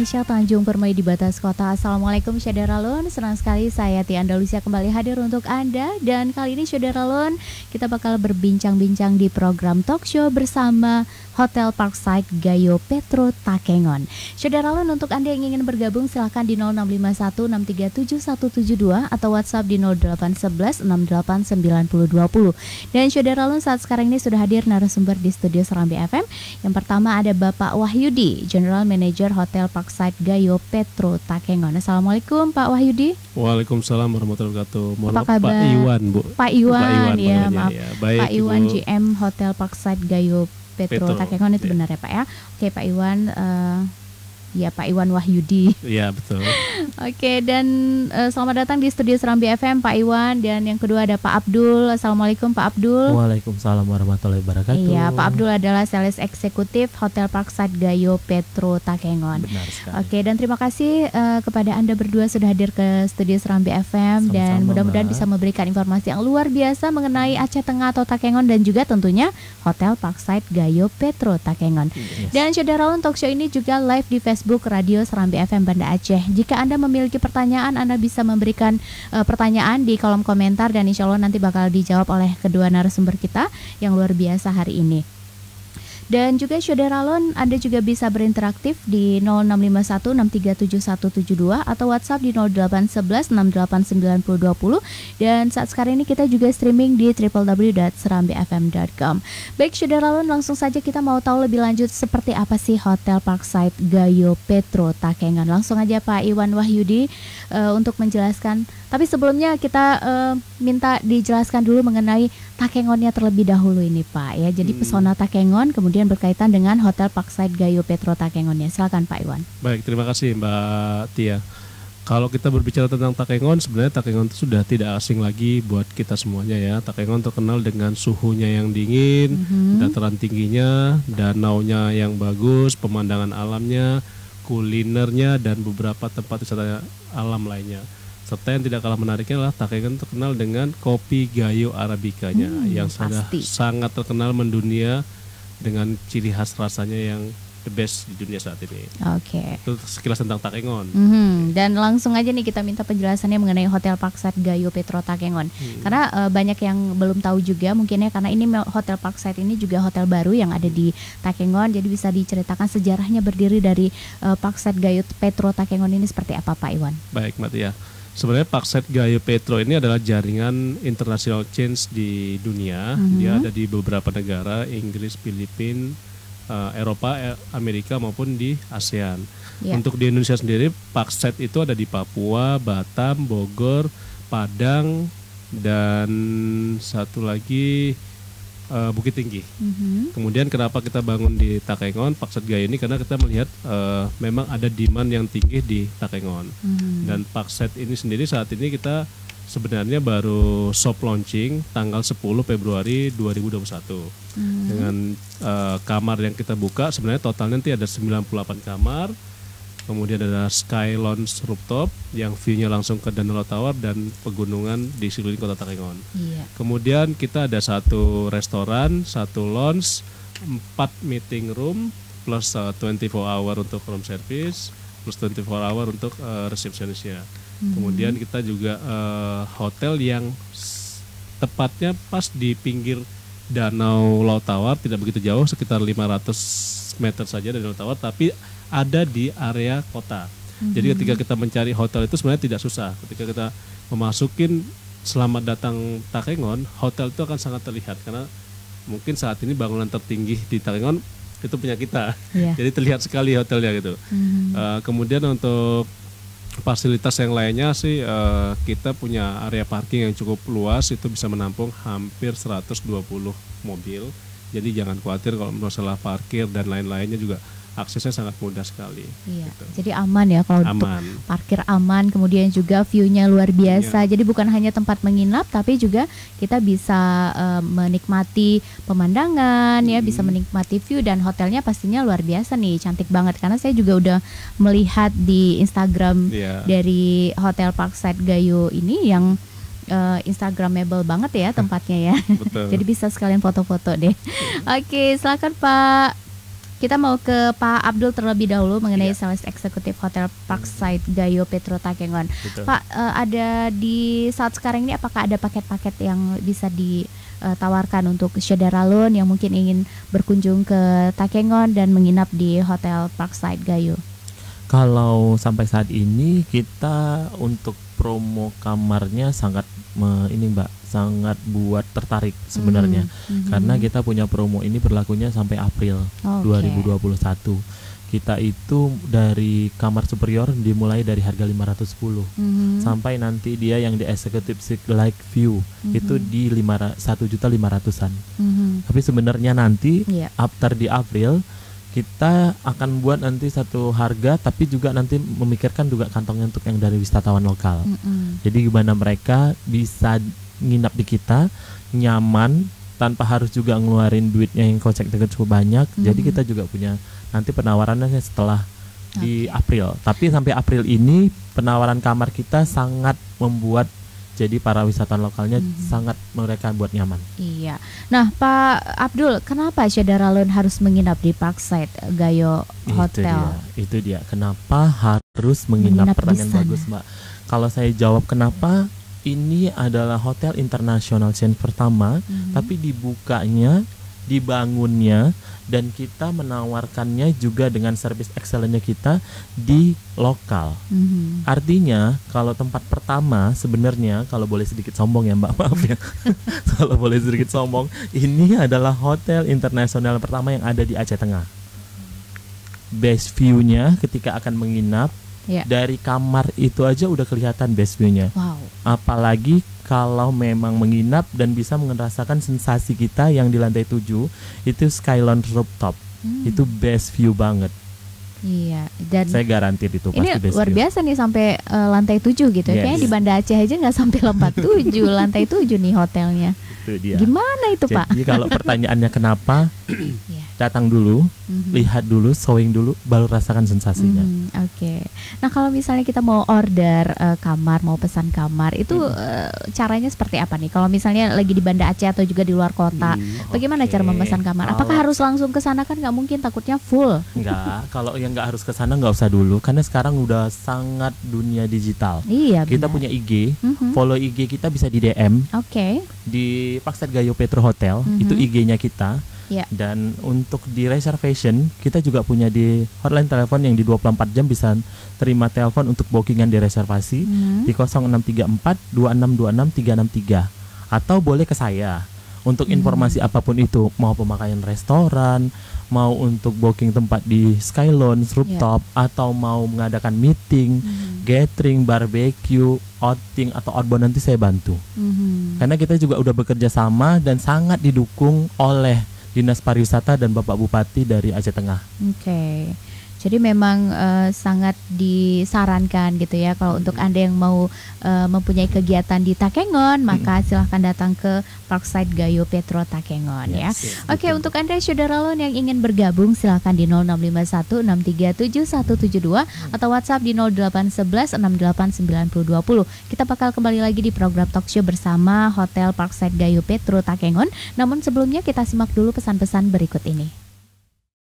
Indonesia, Tanjung Permai di batas kota. Assalamualaikum Syadaralun, senang sekali saya Tia Andalusia kembali hadir untuk Anda. Dan kali ini Syadaralun, kita bakal berbincang-bincang di program talk show bersama Hotel Parkside Gayo Petro Takengon. Syadaralun, untuk Anda yang ingin bergabung silahkan di 0651637172 atau WhatsApp di 0811689020. Dan Syadaralun, saat sekarang ini sudah hadir narasumber di studio Serambi FM. Yang pertama ada Bapak Wahyudi, General Manager Hotel Parkside Gayo Petro Takengon. Assalamualaikum Pak Wahyudi. Waalaikumsalam warahmatullahi wabarakatuh. Mohon maaf Pak Iwan, Bu. Pak Iwan ya, maaf. Ya. Baik, Pak Iwan Ibu. GM Hotel Parkside Gayo Petro Takengon itu benar ya Pak ya. Oke Pak Iwan, ya Pak Iwan Wahyudi. Iya betul. Oke, dan selamat datang di studio Serambi FM Pak Iwan. Dan yang kedua ada Pak Abdul. Assalamualaikum Pak Abdul. Waalaikumsalam warahmatullahi wabarakatuh. Iya, Pak Abdul adalah sales eksekutif Hotel Parkside Gayo Petro Takengon. Benar sekali. Oke, dan terima kasih kepada Anda berdua sudah hadir ke studio Serambi FM. Sama-sama, dan mudah-mudahan Mbak. bisa memberikan informasi yang luar biasa mengenai Aceh Tengah atau Takengon dan juga tentunya Hotel Parkside Gayo Petro Takengon. Yes. Dan Syadaralun, talk show ini juga live di Facebook Radio Serambi FM Banda Aceh. Jika Anda memiliki pertanyaan, Anda bisa memberikan pertanyaan di kolom komentar dan insya Allah nanti bakal dijawab oleh kedua narasumber kita yang luar biasa hari ini. Dan juga Syadaralun, Anda juga bisa berinteraktif di 0651637172 atau WhatsApp di 0811689020. Dan saat sekarang ini kita juga streaming di www.serambifm.com. Baik Syadaralun, langsung saja kita mau tahu lebih lanjut seperti apa sih Hotel Parkside Gayo Petro Takengon. Langsung aja Pak Iwan Wahyudi untuk menjelaskan. Tapi sebelumnya kita minta dijelaskan dulu mengenai Takengonnya terlebih dahulu ini Pak ya. Jadi pesona Takengon kemudian berkaitan dengan Hotel Parkside Gayo Petro Takengonnya. Silakan Pak Iwan. Baik, terima kasih Mbak Tia. Kalau kita berbicara tentang Takengon, sebenarnya Takengon itu sudah tidak asing lagi buat kita semuanya ya. Takengon terkenal dengan suhunya yang dingin, dataran tingginya, danaunya yang bagus, pemandangan alamnya, kulinernya, dan beberapa tempat wisata alam lainnya. Serta yang tidak kalah menariknya adalah Takengon terkenal dengan kopi Gayo Arabikanya yang sangat terkenal mendunia dengan ciri khas rasanya yang the best di dunia saat ini. Oke. Itu sekilas tentang Takengon. Dan langsung aja nih kita minta penjelasannya mengenai Hotel Parkside Gayo Petro Takengon. Karena banyak yang belum tahu juga mungkin ya, karena ini Hotel Parkside ini juga hotel baru yang ada di Takengon. Jadi bisa diceritakan sejarahnya berdiri dari Parkside Gayo Petro Takengon ini seperti apa Pak Iwan? Baik Mbak Tia. Sebenarnya Parkside Gayo Petro ini adalah jaringan international chains di dunia. Dia ada di beberapa negara, Inggris, Filipina, Eropa, Amerika maupun di ASEAN. Untuk di Indonesia sendiri, Parkside itu ada di Papua, Batam, Bogor, Padang, dan satu lagi Bukit Tinggi. Kemudian kenapa kita bangun di Takengon Parkside Gayo ini, karena kita melihat memang ada demand yang tinggi di Takengon. Dan Parkside ini sendiri saat ini kita sebenarnya baru soft launching tanggal 10 Februari 2021. Dengan kamar yang kita buka sebenarnya totalnya nanti ada 98 kamar. Kemudian ada Sky Lounge Rooftop yang view-nya langsung ke Danau Tawar dan pegunungan di sekeliling kota Takengon. Kemudian kita ada 1 restoran, 1 lounge, 4 meeting room, plus 24 hour untuk room service, plus 24 hour untuk resepsionisnya. Kemudian kita juga hotel yang tepatnya pas di pinggir Danau Tawar, tidak begitu jauh, sekitar 500 meter saja dari Danau Tawar, tapi ada di area kota. Jadi ketika kita mencari hotel itu sebenarnya tidak susah. Ketika kita memasukin selamat datang Takengon, hotel itu akan sangat terlihat karena mungkin saat ini bangunan tertinggi di Takengon itu punya kita. Jadi terlihat sekali hotelnya gitu. Kemudian untuk fasilitas yang lainnya sih kita punya area parking yang cukup luas, itu bisa menampung hampir 120 mobil. Jadi jangan khawatir kalau masalah parkir dan lain-lainnya, juga aksesnya sangat mudah sekali. Gitu. Jadi aman ya kalau untuk parkir aman, kemudian juga view-nya luar biasa. Jadi bukan hanya tempat menginap, tapi juga kita bisa menikmati pemandangan ya, bisa menikmati view, dan hotelnya pastinya luar biasa nih, cantik banget. Karena saya juga udah melihat di Instagram dari Hotel Parkside Gayo ini yang Instagramable banget ya tempatnya ya. Jadi bisa sekalian foto-foto deh. Oke, silakan Pak. Kita mau ke Pak Abdul terlebih dahulu mengenai Sales Eksekutif Hotel Parkside Gayo Petro Takengon. Pak, ada di saat sekarang ini apakah ada paket-paket yang bisa ditawarkan untuk saudara loan yang mungkin ingin berkunjung ke Takengon dan menginap di Hotel Parkside Gayo? Kalau sampai saat ini kita untuk promo kamarnya sangat sangat buat tertarik sebenarnya. Karena kita punya promo ini berlakunya sampai April 2021. Kita itu dari kamar superior dimulai dari harga 510 sampai nanti dia yang di Executive Suite Like View itu di 1.500.000-an. Tapi sebenarnya nanti after di April kita akan buat nanti satu harga, tapi juga nanti memikirkan juga kantongnya untuk yang dari wisatawan lokal. Jadi gimana mereka bisa nginap di kita nyaman tanpa harus juga ngeluarin duitnya yang kocek cukup banyak. Jadi kita juga punya nanti penawarannya setelah di April. Tapi sampai April ini penawaran kamar kita sangat membuat jadi para wisatawan lokalnya sangat mereka buat nyaman. Iya. Nah, Pak Abdul, kenapa saudara loan harus menginap di Parkside Gayo Hotel? Itu dia. Kenapa harus menginap? Pertanyaan bagus, Mbak. Kalau saya jawab kenapa, ini adalah hotel internasional chain pertama, tapi dibangunnya dan kita menawarkannya juga dengan service excellence kita di lokal. Artinya kalau tempat pertama sebenarnya, kalau boleh sedikit sombong ya Mbak, maaf ya. Kalau boleh sedikit sombong, ini adalah hotel internasional pertama yang ada di Aceh Tengah. Best view-nya ketika akan menginap dari kamar itu aja udah kelihatan best view-nya. Apalagi kalau memang menginap dan bisa merasakan sensasi kita yang di lantai 7 itu Skyline Rooftop. Itu best view banget. Iya, dan saya garanti itu pasti ini luar biasa nih sampai lantai 7 gitu. Kayaknya di Banda Aceh aja nggak sampai lompat 7, lantai 7 nih hotelnya. Itu dia. Gimana itu, Pak? Jadi kalau pertanyaannya kenapa, datang dulu, lihat dulu, showing dulu, baru rasakan sensasinya. Oke. Nah kalau misalnya kita mau order kamar, mau pesan kamar, itu caranya seperti apa nih? Kalau misalnya lagi di Banda Aceh atau juga di luar kota, bagaimana cara memesan kamar? Apakah harus langsung ke sana? Kan nggak mungkin, takutnya full. Enggak, kalau yang nggak harus ke sana nggak usah dulu, karena sekarang udah sangat dunia digital. Iya, kita punya IG, follow IG kita bisa di DM. Di Parkside Gayo Petro Hotel, itu IG-nya kita. Dan untuk di reservation kita juga punya di hotline telepon yang di 24 jam bisa terima telepon untuk bookingan di reservasi di 0634 2626 363, atau boleh ke saya untuk informasi apapun itu, mau pemakaian restoran, mau untuk booking tempat di Skyline Rooftop, atau mau mengadakan meeting, gathering, barbecue, outing atau outbound, nanti saya bantu. Karena kita juga udah bekerja sama dan sangat didukung oleh Dinas Pariwisata dan Bapak Bupati dari Aceh Tengah. Jadi memang sangat disarankan gitu ya, kalau untuk Anda yang mau mempunyai kegiatan di Takengon, maka silahkan datang ke Parkside Gayo Petro Takengon ya. Untuk Anda saudara loan yang ingin bergabung, silahkan di 0651637172 atau WhatsApp di 0811689020. Kita bakal kembali lagi di program talk show bersama Hotel Parkside Gayo Petro Takengon. Namun sebelumnya kita simak dulu pesan-pesan berikut ini.